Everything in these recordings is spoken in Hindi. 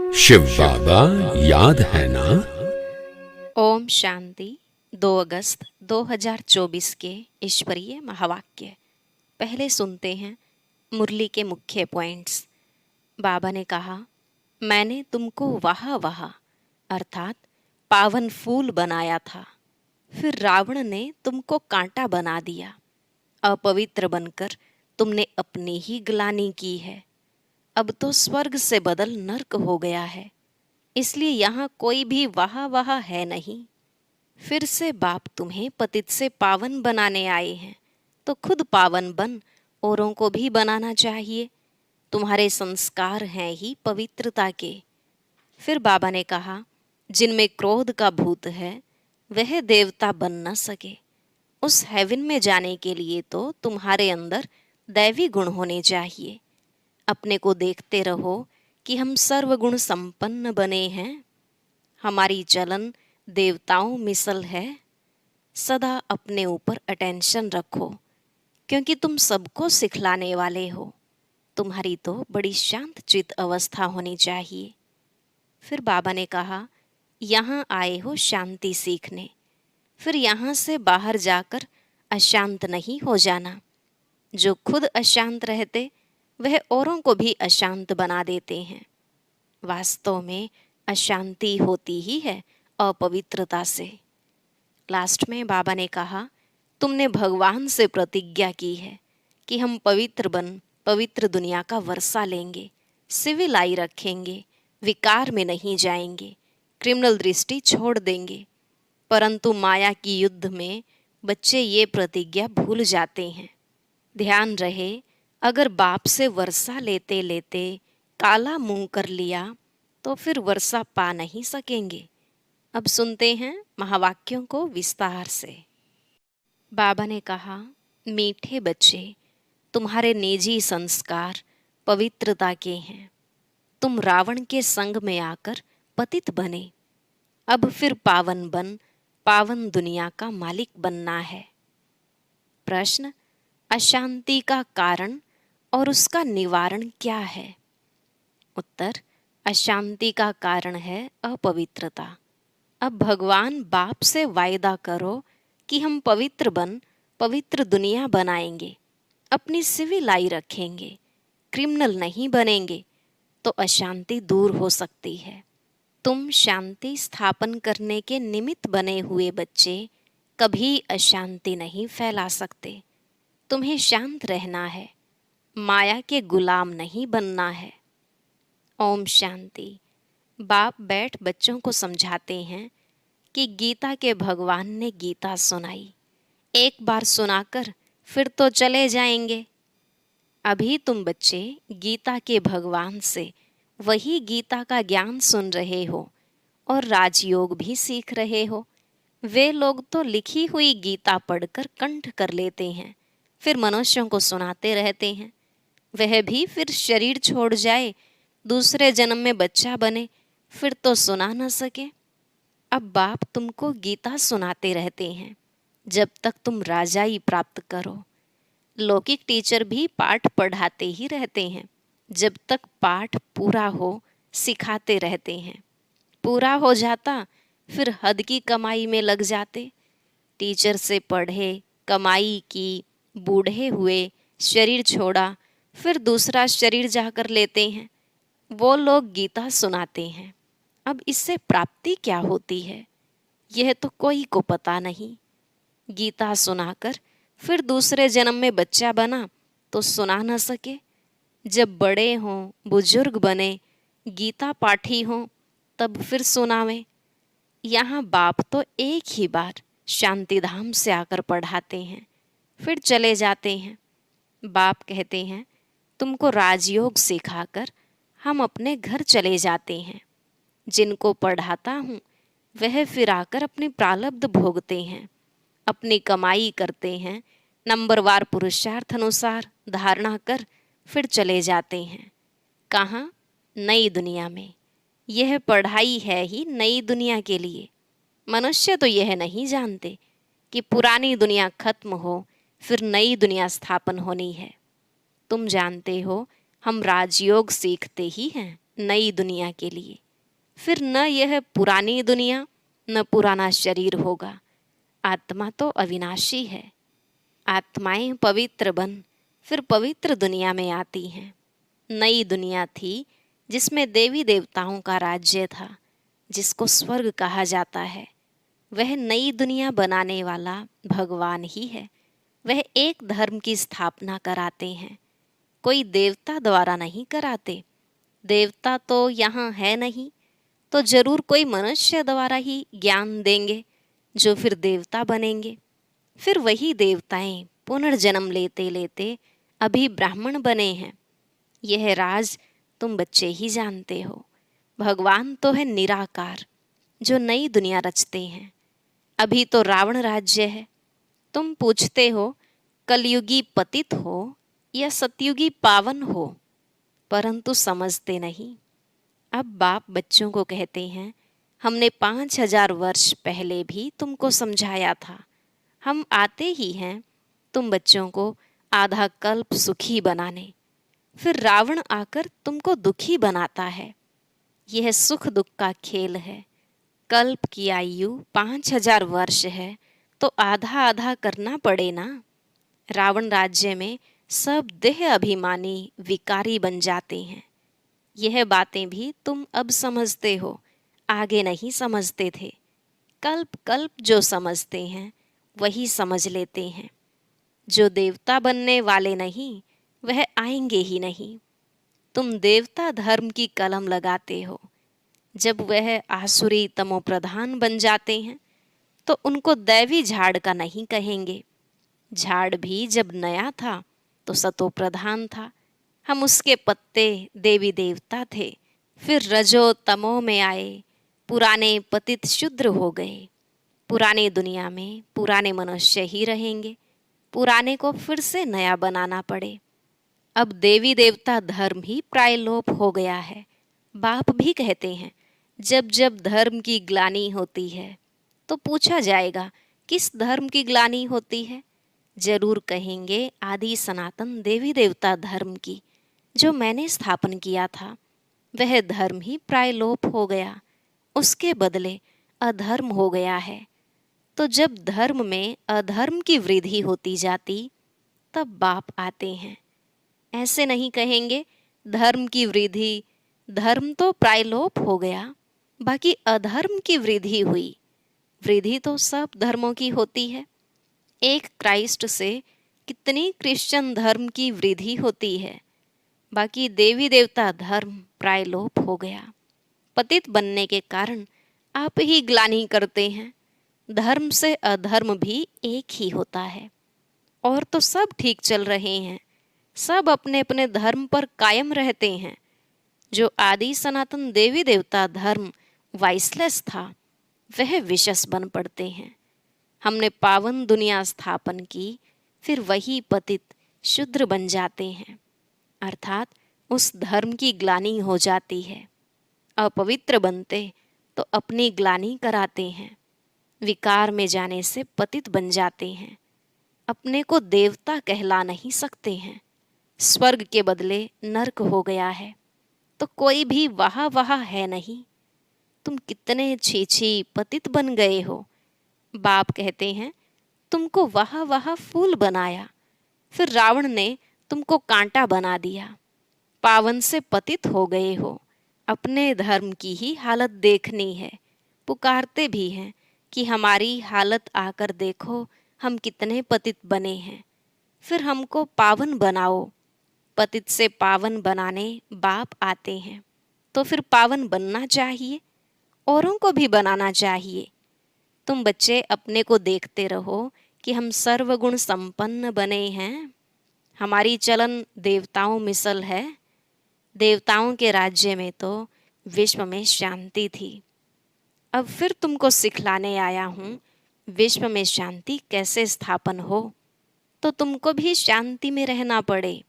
शिव बाबा याद है ना। ओम शांति। 2 अगस्त 2024 के ईश्वरीय महावाक्य। पहले सुनते हैं मुरली के मुख्य पॉइंट्स। बाबा ने कहा, मैंने तुमको वाह वाह अर्थात पावन फूल बनाया था, फिर रावण ने तुमको कांटा बना दिया। अपवित्र बनकर तुमने अपनी ही ग्लानि की है। अब तो स्वर्ग से बदल नर्क हो गया है, इसलिए यहाँ कोई भी वाह वाह है नहीं। फिर से बाप तुम्हें पतित से पावन बनाने आए हैं, तो खुद पावन बन औरों को भी बनाना चाहिए। तुम्हारे संस्कार हैं ही पवित्रता के। फिर बाबा ने कहा, जिनमें क्रोध का भूत है वह देवता बन न सके। उस हेवन में जाने के लिए तो तुम्हारे अंदर दैवी गुण होने चाहिए। अपने को देखते रहो कि हम सर्वगुण संपन्न बने हैं। हमारी चलन देवताओं मिसल है। सदा अपने ऊपर अटेंशन रखो, क्योंकि तुम सबको सिखलाने वाले हो। तुम्हारी तो बड़ी शांत चित अवस्था होनी चाहिए। फिर बाबा ने कहा, यहाँ आए हो शांति सीखने, फिर यहाँ से बाहर जाकर अशांत नहीं हो जाना। जो खुद अशांत रहते वह औरों को भी अशांत बना देते हैं। वास्तव में अशांति होती ही है अपवित्रता से। लास्ट में बाबा ने कहा, तुमने भगवान से प्रतिज्ञा की है कि हम पवित्र बन पवित्र दुनिया का वर्षा लेंगे, सिविल आई रखेंगे, विकार में नहीं जाएंगे, क्रिमिनल दृष्टि छोड़ देंगे। परंतु माया की युद्ध में बच्चे ये प्रतिज्ञा भूल जाते हैं। ध्यान रहे, अगर बाप से वर्षा लेते लेते काला मुंह कर लिया तो फिर वर्षा पा नहीं सकेंगे। अब सुनते हैं महावाक्यों को विस्तार से। बाबा ने कहा, मीठे बच्चे, तुम्हारे निजी संस्कार पवित्रता के हैं। तुम रावण के संग में आकर पतित बने। अब फिर पावन बन पावन दुनिया का मालिक बनना है। प्रश्न, अशांति का कारण और उसका निवारण क्या है? उत्तर, अशांति का कारण है अपवित्रता। अब भगवान बाप से वायदा करो कि हम पवित्र बन पवित्र दुनिया बनाएंगे, अपनी सिविल आई रखेंगे, क्रिमिनल नहीं बनेंगे, तो अशांति दूर हो सकती है। तुम शांति स्थापन करने के निमित्त बने हुए बच्चे कभी अशांति नहीं फैला सकते। तुम्हें शांत रहना है, माया के गुलाम नहीं बनना है। ओम शांति। बाप बैठ बच्चों को समझाते हैं कि गीता के भगवान ने गीता सुनाई, एक बार सुनाकर फिर तो चले जाएंगे। अभी तुम बच्चे गीता के भगवान से वही गीता का ज्ञान सुन रहे हो और राजयोग भी सीख रहे हो। वे लोग तो लिखी हुई गीता पढ़कर कंठ कर लेते हैं, फिर मनुष्यों को सुनाते रहते हैं। वह भी फिर शरीर छोड़ जाए, दूसरे जन्म में बच्चा बने, फिर तो सुना न सके। अब बाप तुमको गीता सुनाते रहते हैं जब तक तुम राजाई प्राप्त करो। लौकिक टीचर भी पाठ पढ़ाते ही रहते हैं, जब तक पाठ पूरा हो सिखाते रहते हैं। पूरा हो जाता फिर हद की कमाई में लग जाते। टीचर से पढ़े, कमाई की, बूढ़े हुए, शरीर छोड़ा, फिर दूसरा शरीर जाकर लेते हैं। वो लोग गीता सुनाते हैं। अब इससे प्राप्ति क्या होती है यह तो कोई को पता नहीं। गीता सुनाकर फिर दूसरे जन्म में बच्चा बना तो सुना न सके। जब बड़े हों, बुजुर्ग बने, गीता पाठी हों, तब फिर सुनावें। यहाँ बाप तो एक ही बार शांतिधाम से आकर पढ़ाते हैं, फिर चले जाते हैं। बाप कहते हैं, तुमको राजयोग सिखाकर हम अपने घर चले जाते हैं। जिनको पढ़ाता हूँ वह फिर आकर अपनी प्रारब्ध भोगते हैं, अपनी कमाई करते हैं, नंबरवार पुरुषार्थ अनुसार धारणा कर फिर चले जाते हैं। कहाँ? नई दुनिया में। यह पढ़ाई है ही नई दुनिया के लिए। मनुष्य तो यह नहीं जानते कि पुरानी दुनिया खत्म हो फिर नई दुनिया स्थापन होनी है। तुम जानते हो हम राजयोग सीखते ही हैं, नई दुनिया के लिए। फिर न यह पुरानी दुनिया न पुराना शरीर होगा। आत्मा तो अविनाशी है। आत्माएं पवित्र बन फिर पवित्र दुनिया में आती हैं। नई दुनिया थी जिसमें देवी देवताओं का राज्य था, जिसको स्वर्ग कहा जाता है। वह नई दुनिया बनाने वाला भगवान ही है। वह एक धर्म की स्थापना कराते हैं, कोई देवता द्वारा नहीं कराते। देवता तो यहाँ है नहीं, तो जरूर कोई मनुष्य द्वारा ही ज्ञान देंगे, जो फिर देवता बनेंगे। फिर वही देवताएं पुनर्जन्म लेते लेते अभी ब्राह्मण बने हैं। यह राज तुम बच्चे ही जानते हो। भगवान तो है निराकार, जो नई दुनिया रचते हैं। अभी तो रावण राज्य है। तुम पूछते हो कलयुगी पतित हो या सतयुगी पावन हो, परंतु समझते नहीं। अब बाप बच्चों को कहते हैं, हमने 5000 वर्ष पहले भी तुमको समझाया था। हम आते ही हैं तुम बच्चों को आधा कल्प सुखी बनाने। फिर रावण आकर तुमको दुखी बनाता है। यह सुख दुख का खेल है। कल्प की आयु 5000 वर्ष है, तो आधा आधा करना पड़े ना। रावण राज्य में सब देह अभिमानी विकारी बन जाते हैं। यह बातें भी तुम अब समझते हो, आगे नहीं समझते थे। कल्प कल्प जो समझते हैं वही समझ लेते हैं। जो देवता बनने वाले नहीं वह आएंगे ही नहीं। तुम देवता धर्म की कलम लगाते हो। जब वह आसुरी तमोप्रधान बन जाते हैं तो उनको दैवी झाड़ का नहीं कहेंगे। झाड़ भी जब नया था तो सतो प्रधान था। हम उसके पत्ते देवी देवता थे। फिर रजो तमो में आए, पुराने पतित शुद्र हो गए। पुरानी दुनिया में पुराने मनुष्य ही रहेंगे। पुराने को फिर से नया बनाना पड़े। अब देवी देवता धर्म ही प्रायलोप हो गया है। बाप भी कहते हैं, जब जब धर्म की ग्लानि होती है तो पूछा जाएगा किस धर्म की ग्लानि होती है। जरूर कहेंगे आदि सनातन देवी देवता धर्म की, जो मैंने स्थापन किया था। वह धर्म ही प्रायलोप हो गया, उसके बदले अधर्म हो गया है। तो जब धर्म में अधर्म की वृद्धि होती जाती तब बाप आते हैं। ऐसे नहीं कहेंगे धर्म की वृद्धि, धर्म तो प्रायलोप हो गया, बाकी अधर्म की वृद्धि हुई। वृद्धि तो सब धर्मों की होती है। एक क्राइस्ट से कितनी क्रिश्चियन धर्म की वृद्धि होती है, बाकी देवी देवता धर्म प्रायलोप हो गया। पतित बनने के कारण आप ही ग्लानि करते हैं। धर्म से अधर्म भी एक ही होता है। और तो सब ठीक चल रहे हैं, सब अपने अपने धर्म पर कायम रहते हैं। जो आदि सनातन देवी देवता धर्म वाइसलेस था, वह विशस बन पड़ते हैं। हमने पावन दुनिया स्थापन की, फिर वही पतित शुद्र बन जाते हैं, अर्थात उस धर्म की ग्लानि हो जाती है। अपवित्र बनते तो अपनी ग्लानि कराते हैं। विकार में जाने से पतित बन जाते हैं। अपने को देवता कहला नहीं सकते हैं। स्वर्ग के बदले नरक हो गया है, तो कोई भी वहा वहा है नहीं। तुम कितने छी पतित बन गए हो। बाप कहते हैं, तुमको वहा वहा फूल बनाया, फिर रावण ने तुमको कांटा बना दिया। पावन से पतित हो गए हो। अपने धर्म की ही हालत देखनी है। पुकारते भी हैं कि हमारी हालत आकर देखो, हम कितने पतित बने हैं। फिर हमको पावन बनाओ। पतित से पावन बनाने बाप आते हैं, तो फिर पावन बनना चाहिए, औरों को भी बनाना चाहिए। तुम बच्चे अपने को देखते रहो कि हम सर्वगुण संपन्न बने हैं। हमारी चलन देवताओं मिसल है। देवताओं के राज्य में तो विश्व में शांति थी। अब फिर तुमको सिखलाने आया हूँ विश्व में शांति कैसे स्थापन हो, तो तुमको भी शांति में रहना पड़े।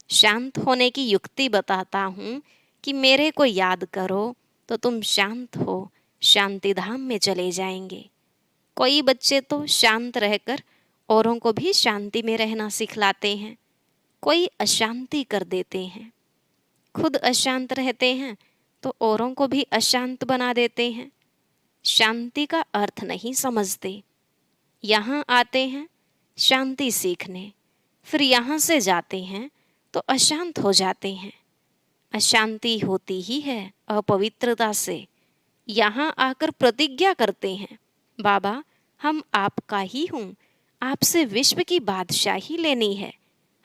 शांत होने की युक्ति बताता हूँ कि मेरे को याद करो तो तुम शांत हो, शांति धाम में चले जाएंगे। कोई बच्चे तो शांत रहकर औरों को भी शांति में रहना सिखलाते हैं, कोई अशांति कर देते हैं। खुद अशांत रहते हैं तो औरों को भी अशांत बना देते हैं। शांति का अर्थ नहीं समझते। यहाँ आते हैं शांति सीखने, फिर यहाँ से जाते हैं तो अशांत हो जाते हैं। अशांति होती ही है अपवित्रता से। यहाँ आकर प्रतिज्ञा करते हैं, बाबा हम आपका ही हूँ, आपसे विश्व की बादशाही लेनी है।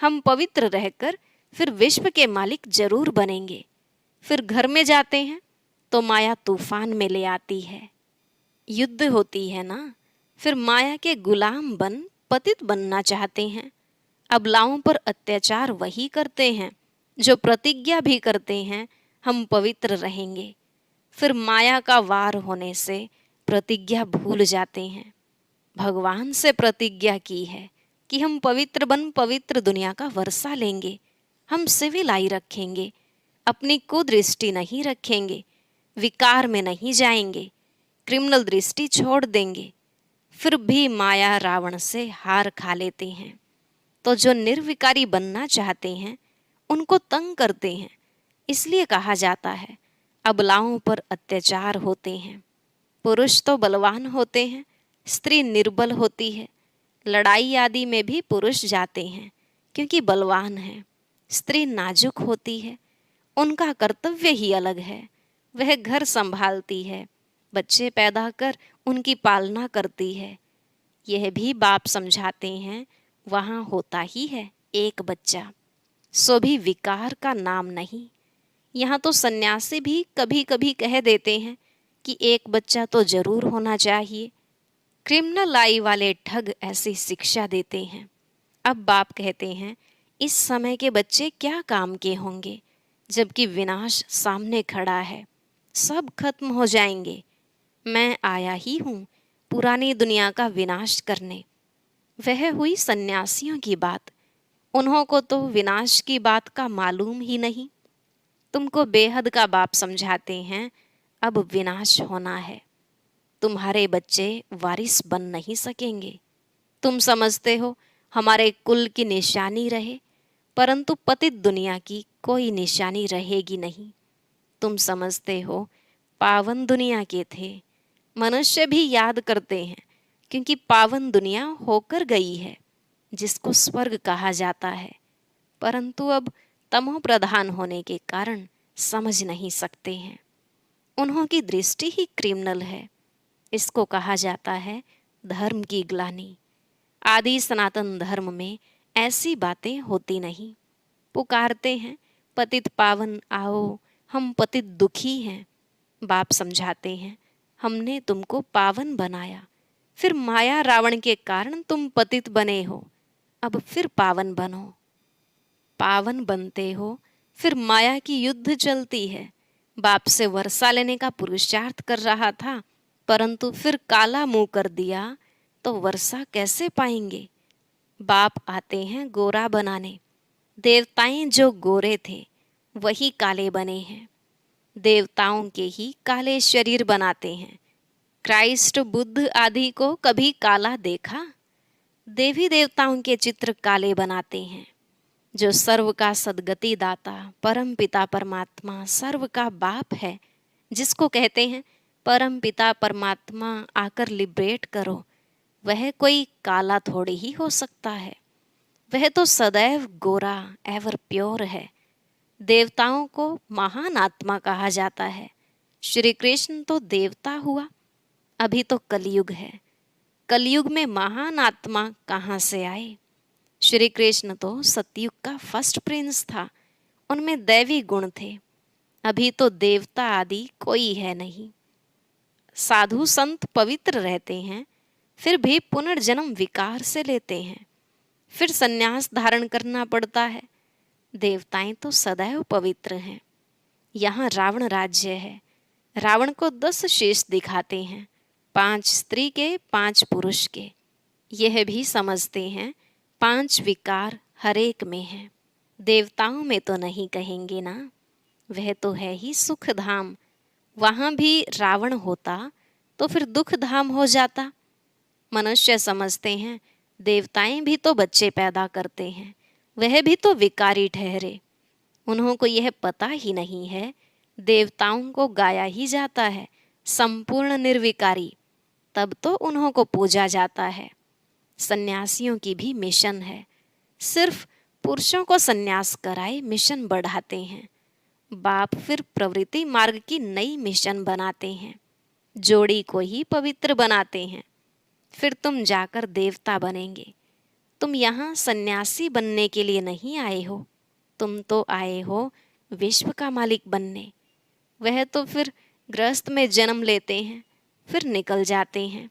हम पवित्र रहकर फिर विश्व के मालिक जरूर बनेंगे। फिर घर में जाते हैं तो माया तूफान में ले आती है। युद्ध होती है ना, फिर माया के गुलाम बन पतित बनना चाहते हैं। अबलाओं पर अत्याचार वही करते हैं जो प्रतिज्ञा भी करते हैं हम पवित्र रहेंगे। फिर माया का वार होने से प्रतिज्ञा भूल जाते हैं। भगवान से प्रतिज्ञा की है कि हम पवित्र बन पवित्र दुनिया का वर्षा लेंगे। हम सिविल आई रखेंगे, अपनी कुदृष्टि नहीं रखेंगे, विकार में नहीं जाएंगे, क्रिमिनल दृष्टि छोड़ देंगे। फिर भी माया रावण से हार खा लेते हैं। तो जो निर्विकारी बनना चाहते हैं उनको तंग करते हैं। इसलिए कहा जाता है अबलाओं पर अत्याचार होते हैं। पुरुष तो बलवान होते हैं, स्त्री निर्बल होती है। लड़ाई आदि में भी पुरुष जाते हैं क्योंकि बलवान है। स्त्री नाजुक होती है, उनका कर्तव्य ही अलग है। वह घर संभालती है, बच्चे पैदा कर उनकी पालना करती है। यह भी बाप समझाते हैं वहाँ होता ही है एक बच्चा, सो भी विकार का नाम नहीं। यहाँ तो सन्यासी भी कभी कभी कह देते हैं कि एक बच्चा तो जरूर होना चाहिए। क्रिमिनल आई वाले ठग ऐसी शिक्षा देते हैं। अब बाप कहते हैं इस समय के बच्चे क्या काम के होंगे, जबकि विनाश सामने खड़ा है। सब खत्म हो जाएंगे। मैं आया ही हूँ पुरानी दुनिया का विनाश करने। वह हुई सन्यासियों की बात। उन्हों को तो विनाश की बात का मालूम ही नहीं। तुमको बेहद का बाप समझाते हैं अब विनाश होना है। तुम्हारे बच्चे वारिस बन नहीं सकेंगे। तुम समझते हो हमारे कुल की निशानी रहे, परंतु पतित दुनिया की कोई निशानी रहेगी नहीं। तुम समझते हो पावन दुनिया के थे। मनुष्य भी याद करते हैं क्योंकि पावन दुनिया होकर गई है, जिसको स्वर्ग कहा जाता है। परंतु अब तमो प्रधान होने के कारण समझ नहीं सकते हैं। उन्हों की दृष्टि ही क्रिमिनल है। इसको कहा जाता है धर्म की ग्लानि। आदि सनातन धर्म में ऐसी बातें होती नहीं। पुकारते हैं पतित पावन आओ, हम पतित दुखी हैं। बाप समझाते हैं हमने तुमको पावन बनाया, फिर माया रावण के कारण तुम पतित बने हो, अब फिर पावन बनो। पावन बनते हो, फिर माया की युद्ध चलती है। बाप से वर्षा लेने का पुरुषार्थ कर रहा था, परंतु फिर काला मुंह कर दिया तो वर्षा कैसे पाएंगे। बाप आते हैं गोरा बनाने। देवताएं जो गोरे थे वही काले बने हैं। देवताओं के ही काले शरीर बनाते हैं। क्राइस्ट बुद्ध आदि को कभी काला देखा? देवी देवताओं के चित्र काले बनाते हैं। जो सर्व का सद्गति दाता परम पिता परमात्मा सर्व का बाप है, जिसको कहते हैं परम पिता परमात्मा आकर लिबरेट करो, वह कोई काला थोड़ी ही हो सकता है। वह तो सदैव गोरा एवर प्योर है। देवताओं को महान आत्मा कहा जाता है। श्री कृष्ण तो देवता हुआ। अभी तो कलयुग है। कलयुग में महान आत्मा कहाँ से आए? श्री कृष्ण तो सतयुग का फर्स्ट प्रिंस था। उनमें दैवी गुण थे। अभी तो देवता आदि कोई है नहीं। साधु संत पवित्र रहते हैं, फिर भी पुनर्जन्म विकार से लेते हैं। फिर संन्यास धारण करना पड़ता है। देवताएं तो सदैव पवित्र हैं। यहाँ रावण राज्य है। रावण को 10 शेष दिखाते हैं, 5 स्त्री के 5 पुरुष के। यह भी समझते हैं 5 विकार हर एक में हैं। देवताओं में तो नहीं कहेंगे ना, वह तो है ही सुख धाम। वहाँ भी रावण होता तो फिर दुख धाम हो जाता। मनुष्य समझते हैं देवताएं भी तो बच्चे पैदा करते हैं, वह भी तो विकारी ठहरे। उन्हों को यह पता ही नहीं है देवताओं को गाया ही जाता है संपूर्ण निर्विकारी, तब तो उन्हों को पूजा जाता है। सन्यासियों की भी मिशन है, सिर्फ पुरुषों को सन्यास कराए मिशन बढ़ाते हैं। बाप फिर प्रवृत्ति मार्ग की नई मिशन बनाते हैं, जोड़ी को ही पवित्र बनाते हैं। फिर तुम जाकर देवता बनेंगे। तुम यहाँ सन्यासी बनने के लिए नहीं आए हो, तुम तो आए हो विश्व का मालिक बनने। वह तो फिर गृहस्थ में जन्म लेते हैं, फिर निकल जाते हैं।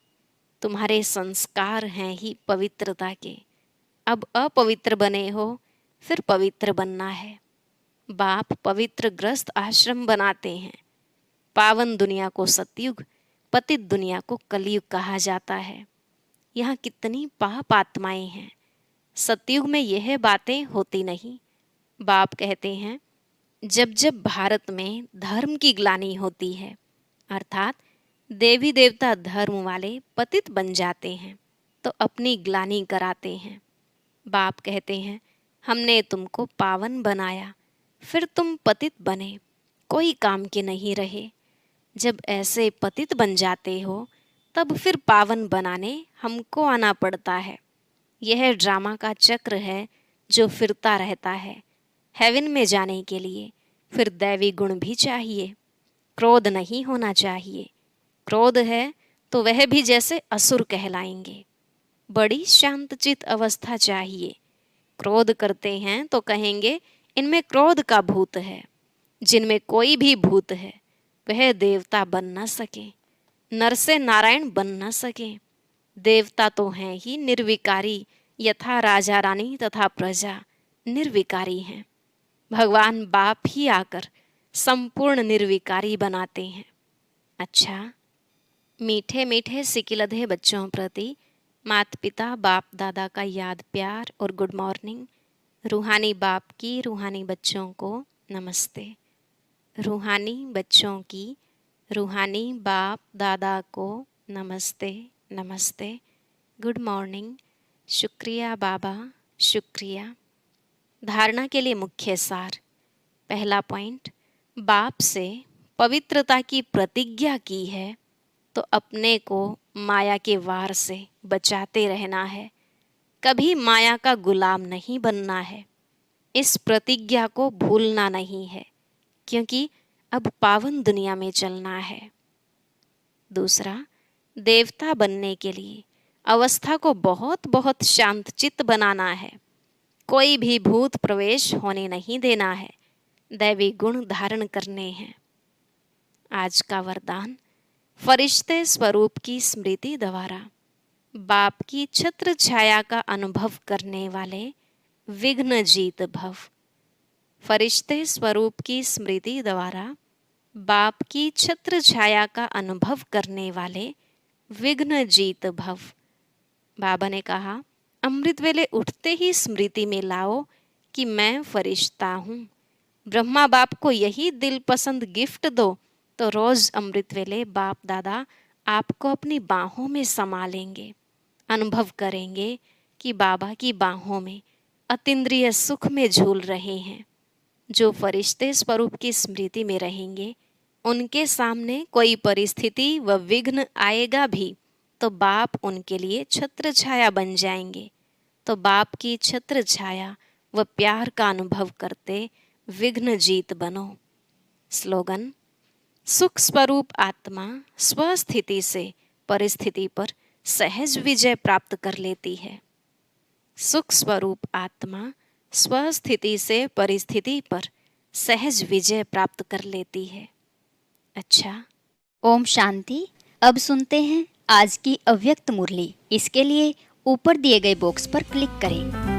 तुम्हारे संस्कार हैं ही पवित्रता के। अब अपवित्र बने हो, फिर पवित्र बनना है। बाप पवित्र ग्रस्त आश्रम बनाते हैं। पावन दुनिया को सतयुग, पतित दुनिया को कलयुग कहा जाता है। यहाँ कितनी पाप आत्माएं हैं। सतयुग में यह बातें होती नहीं। बाप कहते हैं जब जब भारत में धर्म की ग्लानि होती है, अर्थात देवी देवता धर्म वाले पतित बन जाते हैं, तो अपनी ग्लानि कराते हैं। बाप कहते हैं हमने तुमको पावन बनाया, फिर तुम पतित बने, कोई काम के नहीं रहे। जब ऐसे पतित बन जाते हो, तब फिर पावन बनाने हमको आना पड़ता है। यह ड्रामा का चक्र है जो फिरता रहता है। हेवन में जाने के लिए फिर दैवी गुण भी चाहिए। क्रोध नहीं होना चाहिए। क्रोध है तो वह भी जैसे असुर कहलाएंगे। बड़ी शांतचित अवस्था चाहिए। क्रोध करते हैं तो कहेंगे इनमें क्रोध का भूत है। जिनमें कोई भी भूत है वह देवता बन न सके, नर से नारायण बन न सके। देवता तो हैं ही निर्विकारी, यथा राजा रानी तथा प्रजा निर्विकारी हैं। भगवान बाप ही आकर संपूर्ण निर्विकारी बनाते हैं। अच्छा, मीठे मीठे सिकिलधे बच्चों प्रति माता पिता बाप दादा का याद प्यार और गुड मॉर्निंग। रूहानी बाप की रूहानी बच्चों को नमस्ते। रूहानी बच्चों की रूहानी बाप दादा को नमस्ते नमस्ते, गुड मॉर्निंग, शुक्रिया बाबा, शुक्रिया। धारणा के लिए मुख्य सार। पहला पॉइंट, बाप से पवित्रता की प्रतिज्ञा की है तो अपने को माया के वार से बचाते रहना है। कभी माया का गुलाम नहीं बनना है। इस प्रतिज्ञा को भूलना नहीं है, क्योंकि अब पावन दुनिया में चलना है। दूसरा, देवता बनने के लिए अवस्था को बहुत बहुत शांतचित्त बनाना है। कोई भी भूत प्रवेश होने नहीं देना है। दैवी गुण धारण करने हैं। आज का वरदान, फरिश्ते स्वरूप की स्मृति द्वारा बाप की छत्र छाया का अनुभव करने वाले विघ्न जीत भव। फरिश्ते स्वरूप की स्मृति द्वारा बाप की छत्र छाया का अनुभव करने वाले विघ्न जीत भव। बाबा ने कहा, अमृत वेले उठते ही स्मृति में लाओ कि मैं फरिश्ता हूँ। ब्रह्मा बाप को यही दिल पसंद गिफ्ट दो तो रोज अमृत वेले बाप दादा आपको अपनी बाहों में समा लेंगे। अनुभव करेंगे कि बाबा की बाहों में अतीन्द्रिय सुख में झूल रहे हैं। जो फरिश्ते स्वरूप की स्मृति में रहेंगे, उनके सामने कोई परिस्थिति व विघ्न आएगा भी तो बाप उनके लिए छत्र छाया बन जाएंगे। तो बाप की छत्र छाया व प्यार का अनुभव करते विघ्न जीत बनो। स्लोगन, सुख स्वरूप आत्मा स्वस्थिति से परिस्थिति पर सहज विजय प्राप्त कर लेती है। सुख स्वरूप आत्मा स्वस्थिति से परिस्थिति पर सहज विजय प्राप्त कर लेती है। अच्छा, ओम शांति। अब सुनते हैं आज की अव्यक्त मुरली। इसके लिए ऊपर दिए गए बॉक्स पर क्लिक करें।